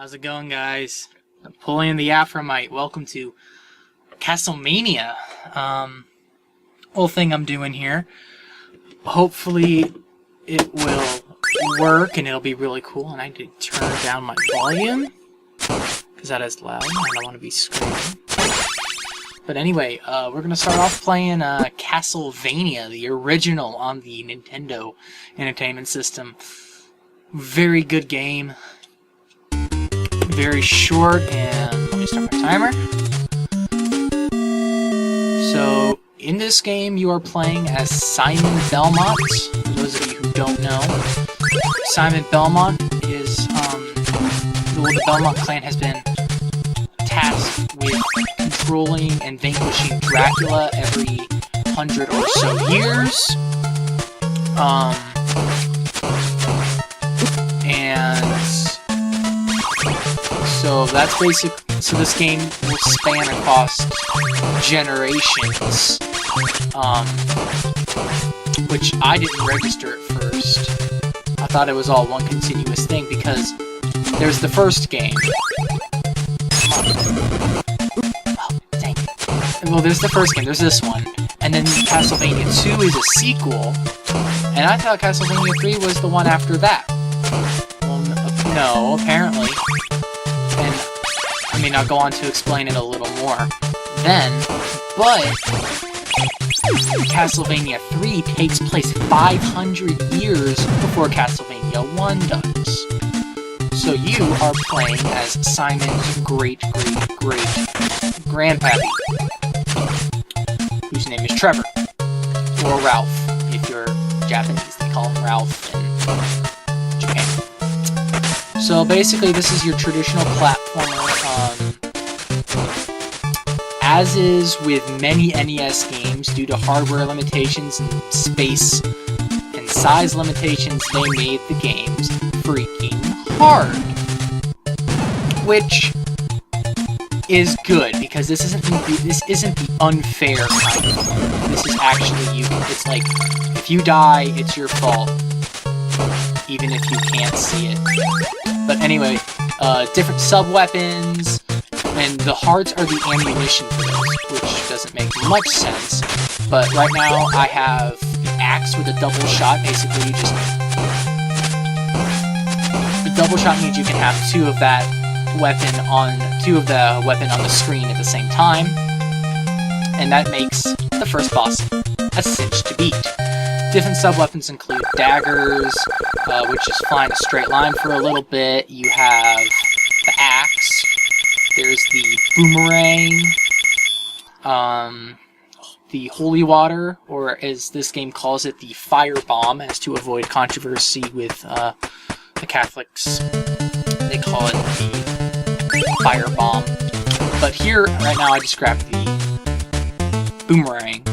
How's it going, guys? I'm pulling the Aphrodite. Welcome to Castle-Mania. Whole thing I'm doing here. Hopefully it will work and it'll be really cool. And I need to turn down my volume because that is loud. I don't want to be screaming. But anyway, we're gonna start off playing Castlevania, the original on the Nintendo Entertainment System. Very good game. Very short, and let me start my timer. So, in this game, you are playing as Simon Belmont. For those of you who don't know, Simon Belmont is, the Belmont clan has been tasked with controlling and vanquishing Dracula every 100 or so years. So that's basic. So this game will span across generations, which I didn't register at first. I thought it was all one continuous thing because there's the first game. Oh, dang it. Well, there's the first game. There's this one, and then Castlevania 2 is a sequel, and I thought Castlevania 3 was the one after that. Well, no, apparently. And, I mean, I'll go on to explain it a little more then, but Castlevania 3 takes place 500 years before Castlevania 1 does. So you are playing as Simon's great-great-great-grandpappy, whose name is Trevor, or Ralph, if you're Japanese. They call him Ralph in Japan. So basically, this is your traditional platformer. As is with many NES games, due to hardware limitations and space and size limitations, they made the games freaking hard. Which is good, because this isn't the unfair kind of game. This is actually it's like, if you die, it's your fault, even if you can't see it. But anyway, different sub-weapons, and the hearts are the ammunition for those, which doesn't make much sense. But right now, I have the axe with a double shot. Basically, the double shot means you can have two of the weapon on the screen at the same time, and that makes the first boss a cinch to beat. Different sub-weapons include daggers, which is flying a straight line for a little bit. You have the axe. There's the boomerang. The holy water, or as this game calls it, the fire bomb, as to avoid controversy with the Catholics. They call it the fire bomb. But here, right now, I just grabbed the boomerang.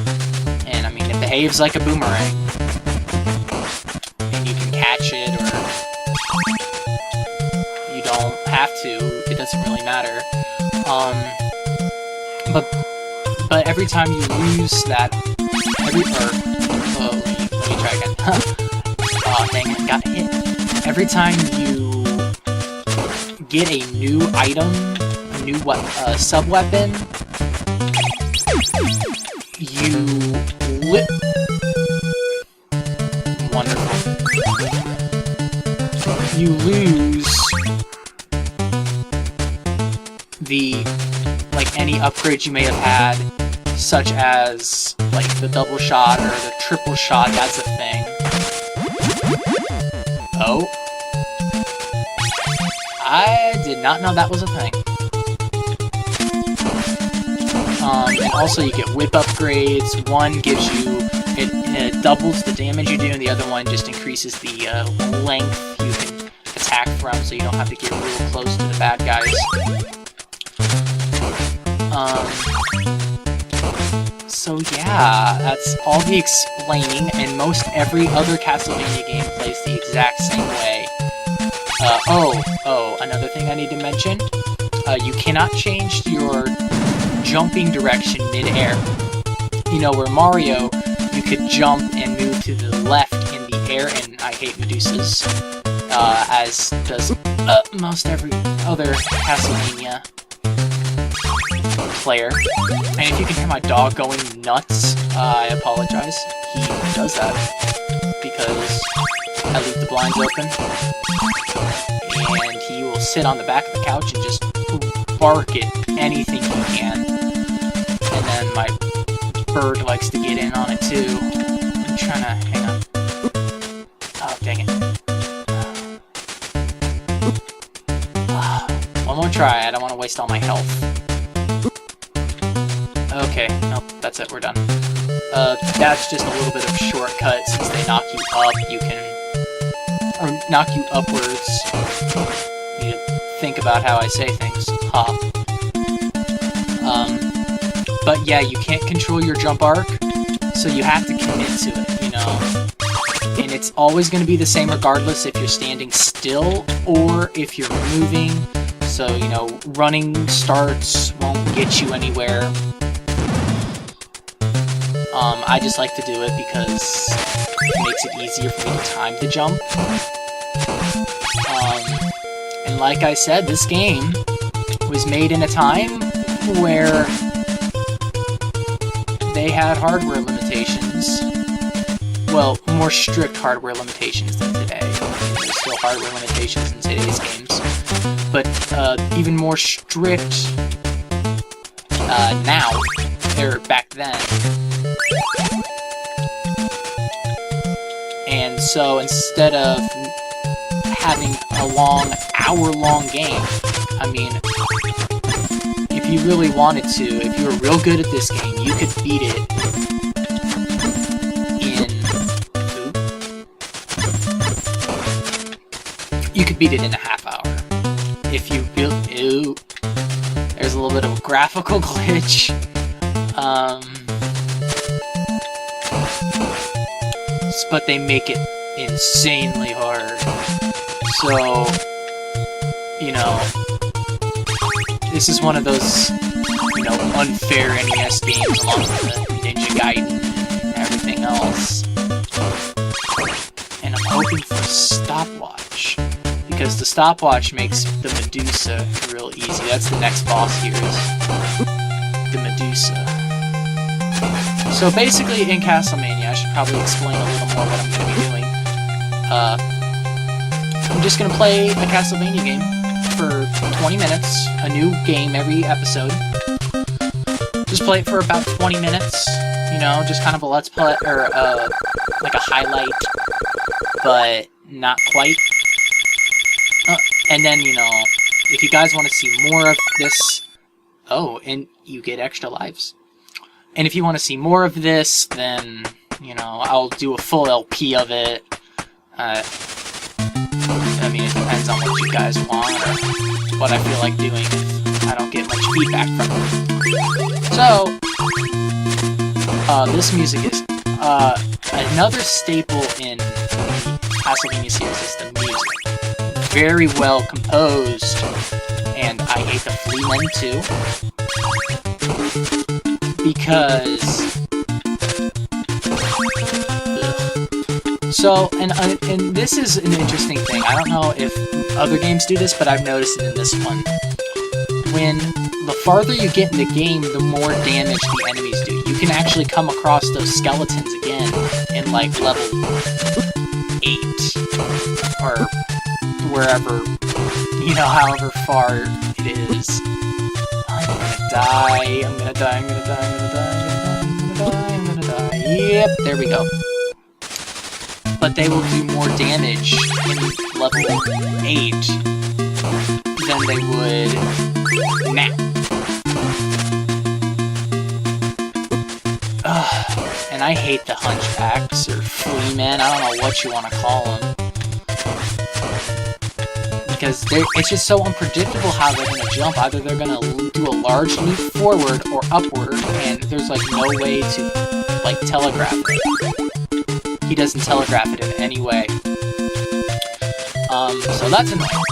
And I mean, it behaves like a boomerang. And you can catch it, or you don't have to. It doesn't really matter. But every time you lose that, let me try again. Oh, dang it, got hit. Every time you get a new item, a new sub-weapon, wonderful. You lose any upgrades you may have had, such as the double shot or the triple shot. That's a thing. Oh, I did not know that was a thing. And also you get whip upgrades. One gives you, it doubles the damage you do, and the other one just increases the length you can attack from, so you don't have to get real close to the bad guys. So yeah, that's all the explaining, and most every other Castlevania game plays the exact same way. Another thing I need to mention, you cannot change your jumping direction mid-air. You know, where Mario, you could jump and move to the left in the air, and I hate Medusas, as does most every other Castlevania player. And if you can hear my dog going nuts, I apologize. He does that because I leave the blinds open, and he will sit on the back of the couch and just bark at anything he can. And then my bird likes to get in on it too. I'm trying to hang on. Oh, dang it. One more try. I don't want to waste all my health. Okay, nope, that's it, we're done. That's just a little bit of shortcut. Since they knock you up, you can... or knock you upwards. You need to think about how I say things. Ha. But yeah, you can't control your jump arc, so you have to commit to it, you know? And it's always going to be the same regardless if you're standing still or if you're moving. So, you know, running starts won't get you anywhere. I just like to do it because it makes it easier for me to time the jump. And like I said, this game was made in a time where they had hardware limitations. Well, more strict hardware limitations than today. There's still hardware limitations in today's games. But even more strict now, or back then. And so instead of having a long, hour-long game, I mean, if you really wanted to, if you were real good at this game, you could beat it in a half hour. If you feel, ew, there's a little bit of a graphical glitch. But they make it insanely hard. So, you know, this is one of those, you know, unfair NES games along with the Ninja Gaiden and everything else. And I'm hoping for a stopwatch, because the stopwatch makes the Medusa real easy. That's the next boss here, is the Medusa. So basically in Castle-Mania, I should probably explain a little more what I'm going to be doing. I'm just going to play a Castlevania game for 20 minutes, a new game every episode. Just play it for about 20 minutes, you know, just kind of a let's play, or like a highlight, but not quite. And then, you know, if you guys want to see more of this, oh, and you get extra lives. And if you want to see more of this, then, you know, I'll do a full LP of it. I mean, it depends on what you guys want, or what I feel like doing if I don't get much feedback from it. So, this music is, another staple in the Castlevania series is the music. Very well composed, and I hate the flea men too. Because... So, and this is an interesting thing. I don't know if other games do this, but I've noticed it in this one. When the farther you get in the game, the more damage the enemies do. You can actually come across those skeletons again in, like, level 8. Or wherever, you know, however far it is. I'm gonna die, I'm gonna die, I'm gonna die, I'm gonna die, I'm gonna die, I'm gonna die. Yep, there we go. But they will do more damage in level 8 than they would now. And I hate the hunchbacks or flea men, I don't know what you want to call them. Because it's just so unpredictable how they're going to jump. Either they're going to do a large leap forward or upward, and there's like no way to like telegraph it. He doesn't telegraph it in any way. So that's annoying.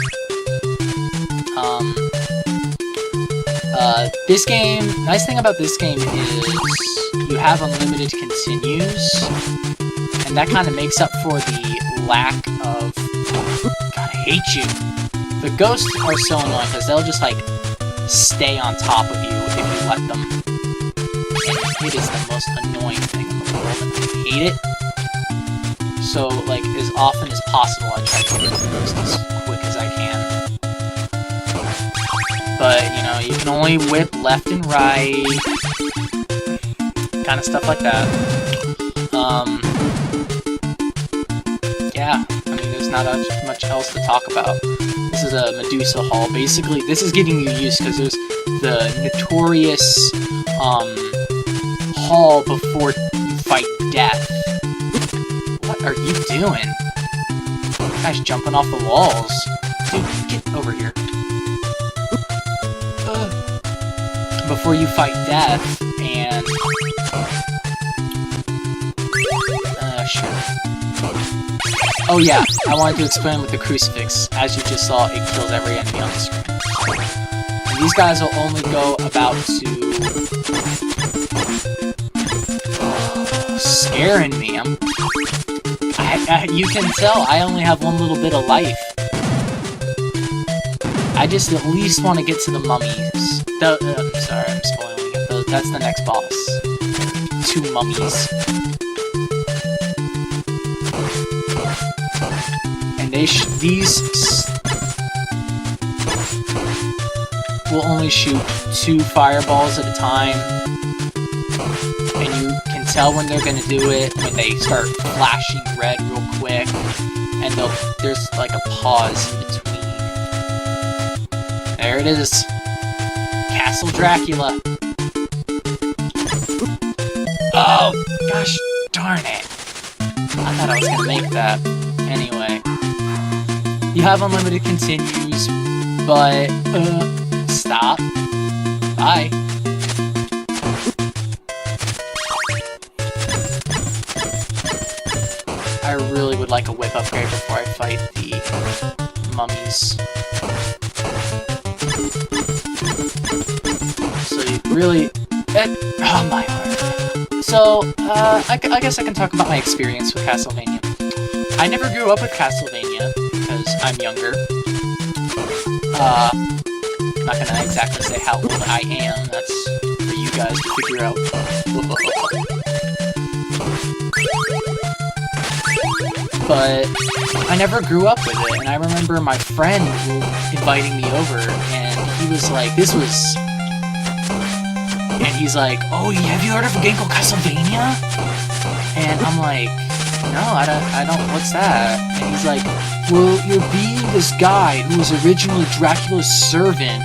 This game, nice thing about this game is you have unlimited continues, and that kind of makes up for the lack of, God, I hate you. The ghosts are so annoying because they'll just, like, stay on top of you if you let them. And it is the most annoying thing in the world, and I hate it. So, like, as often as possible, I try to get rid of the ghost as quick as I can. But, you know, you can only whip left and right. Kind of stuff like that. Yeah, I mean, there's not much else to talk about. This is a Medusa Hall. Basically, this is getting you used because there's the notorious hall before you fight death. What are you doing? That guy's jumping off the walls. Dude, get over here. Before you fight death, and... sure. Oh yeah, I wanted to explain with the crucifix. As you just saw, it kills every enemy on the screen. And these guys will only go about to... scaring me. You can tell I only have one little bit of life. I just at least want to get to the mummies. Sorry, I'm spoiling it. That's the next boss. 2 mummies. And these will only shoot 2 fireballs at a time. And you can tell when they're gonna do it when they start flashing red real quick. And there's like a pause in between. There it is. Castle Dracula. Oh, gosh darn it. I thought I was gonna make that. Anyway. You have unlimited continues, but, stop. Bye. I really would like a whip upgrade before I fight the mummies. So you really... oh my lord. So, I guess I can talk about my experience with Castlevania. I never grew up with Castlevania, because I'm younger. I'm not gonna exactly say how old I am, that's for you guys to figure out. But I never grew up with it, and I remember my friend inviting me over, and he was like, and he's like, oh, have you heard of a game called Castlevania? And I'm like, no, I don't, what's that? And he's like, well, you're being this guy who was originally Dracula's servant,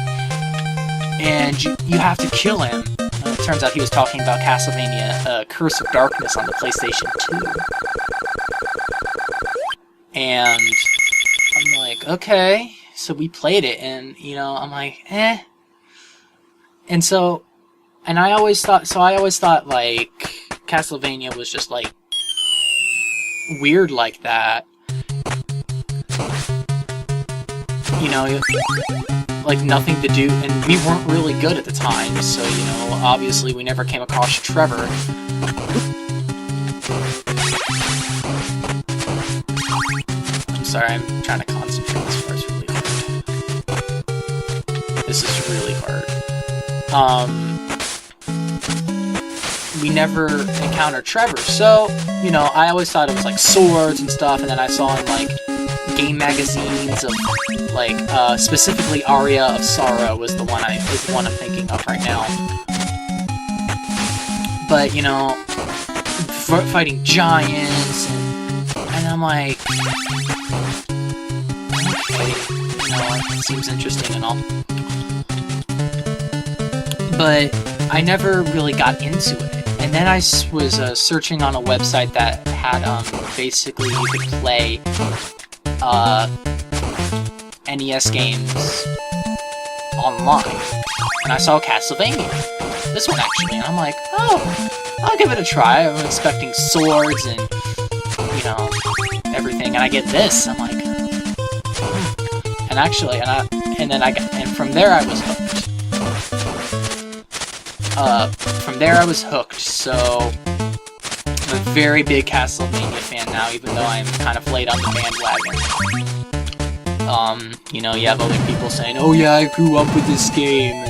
and you have to kill him. And it turns out he was talking about Castlevania, Curse of Darkness on the PlayStation 2. And I'm like, okay. So we played it, and, you know, I'm like, eh. And so, and I always thought, like, Castlevania was just, like, weird like that. You know, like, nothing to do, and we weren't really good at the time, so, you know, obviously we never came across Trevor. I'm sorry, I'm trying to concentrate this part. It's really hard. This is really hard. We never encountered Trevor, so, you know, I always thought it was, like, swords and stuff, and then I saw in, like, game magazines of, like, specifically Aria of Sorrow is the one I'm thinking of right now. But, you know, fighting giants, and I'm like, okay, you know, it seems interesting and all. But I never really got into it. And then I was searching on a website that had, basically you could play, NES games online. And I saw Castlevania. This one, actually. And I'm like, oh, I'll give it a try. I'm expecting swords and, you know, everything. And I get this. I'm like, And actually, and from there I was hooked. From there I was hooked, so I'm a very big Castlevania fan now, even though I'm kind of late on the bandwagon. You know, you have other people saying, "Oh yeah, I grew up with this game."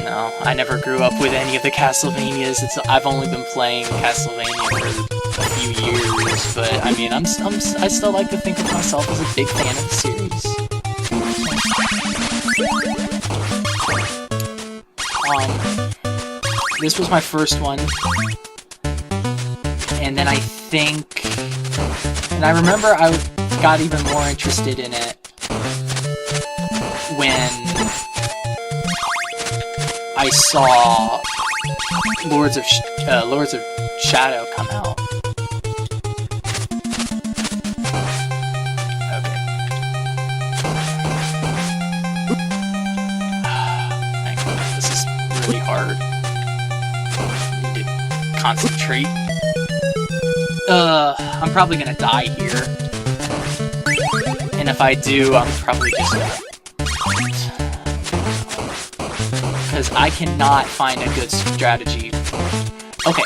No, I never grew up with any of the Castlevanias. I've only been playing Castlevania for a few years, but I mean, I still like to think of myself as a big fan of the series. This was my first one, and then I remember I got even more interested in it when I saw Lords of Shadow come out. Okay. Thank God, this is really hard. Need to concentrate. I'm probably gonna die here. And if I do, I'm probably just gonna... Because I cannot find a good strategy. Okay,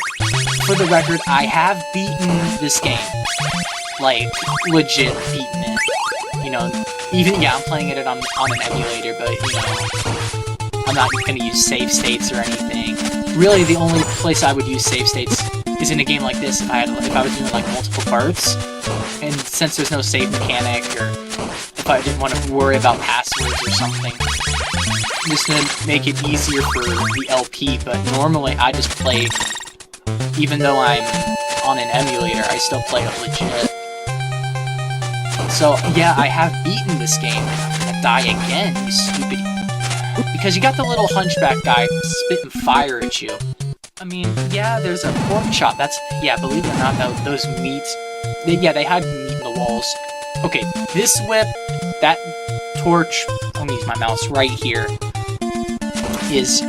for the record, I have beaten this game. Like, legit beaten it. You know, even, yeah, I'm playing it on an emulator, but, you know, I'm not gonna use save states or anything. Really, the only place I would use save states is in a game like this if I was doing, like, multiple parts. And since there's no save mechanic, or if I didn't want to worry about passwords or something, I'm just gonna make it easier for the LP, but normally I just play, even though I'm on an emulator, I still play it legit. So, yeah, I have beaten this game, and I'm gonna die again, you stupid... Because you got the little hunchback guy spitting fire at you. I mean, yeah, there's a pork chop, yeah, believe it or not, those meats... they hide meat in the walls. Okay, this whip, that torch, let me use my mouse right here, is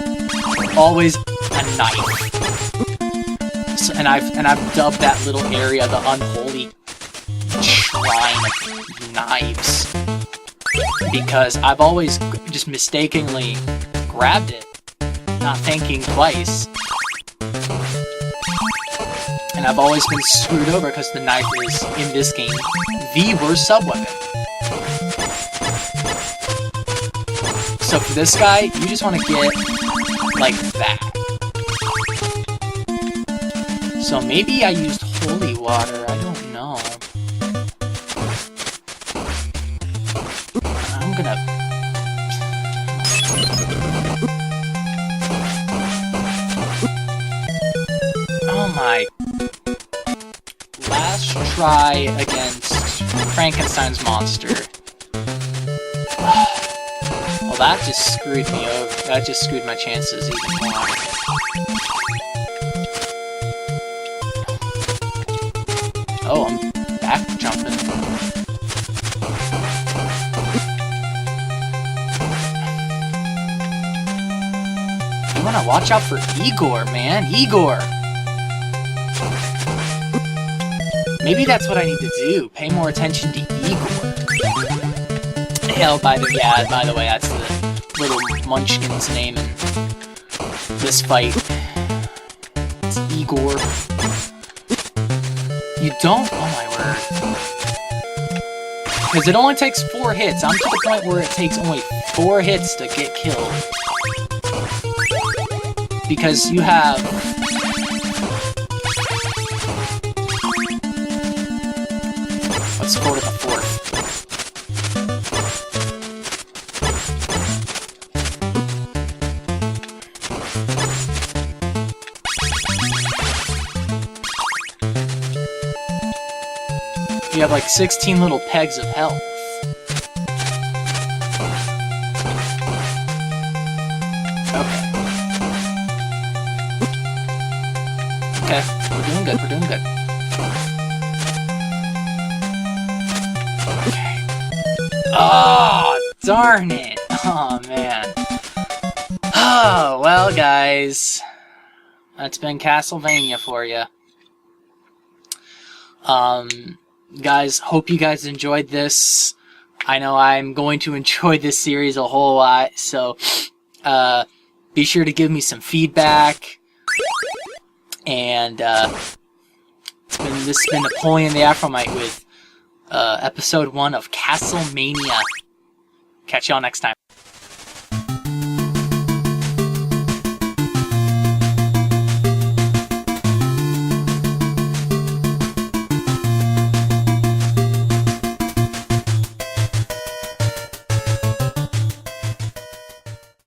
always a knife. So, and I've dubbed that little area the unholy shrine of knives. Because I've always just mistakenly grabbed it, not thinking twice. And I've always been screwed over because the knife is, in this game, the worst sub-weapon. So for this guy, you just want to get like that. So maybe I used holy water, I don't know. I'm gonna... Oh my... Last try against Frankenstein's monster. Well, that just screwed me over. That just screwed my chances even more. Oh, I'm back jumping. You wanna watch out for Igor, man. Igor! Maybe that's what I need to do. Pay more attention to Igor. Hell, by the way, that's the little munchkin's name in this fight. It's Igor. You don't? Oh my word. Because it only takes 4 hits. I'm to the point where it takes only 4 hits to get killed. Because you have... Let's go to the 4th. You have like 16 little pegs of health. Okay, we're doing good, we're doing good. Okay. Oh, darn it! Oh, man. Oh, well, guys. That's been Castlevania for you. Guys, hope you guys enjoyed this. I know I'm going to enjoy this series a whole lot, so be sure to give me some feedback. And this has been Napoleon the Aphrodite with episode 1 of Castle-Mania. Catch y'all next time.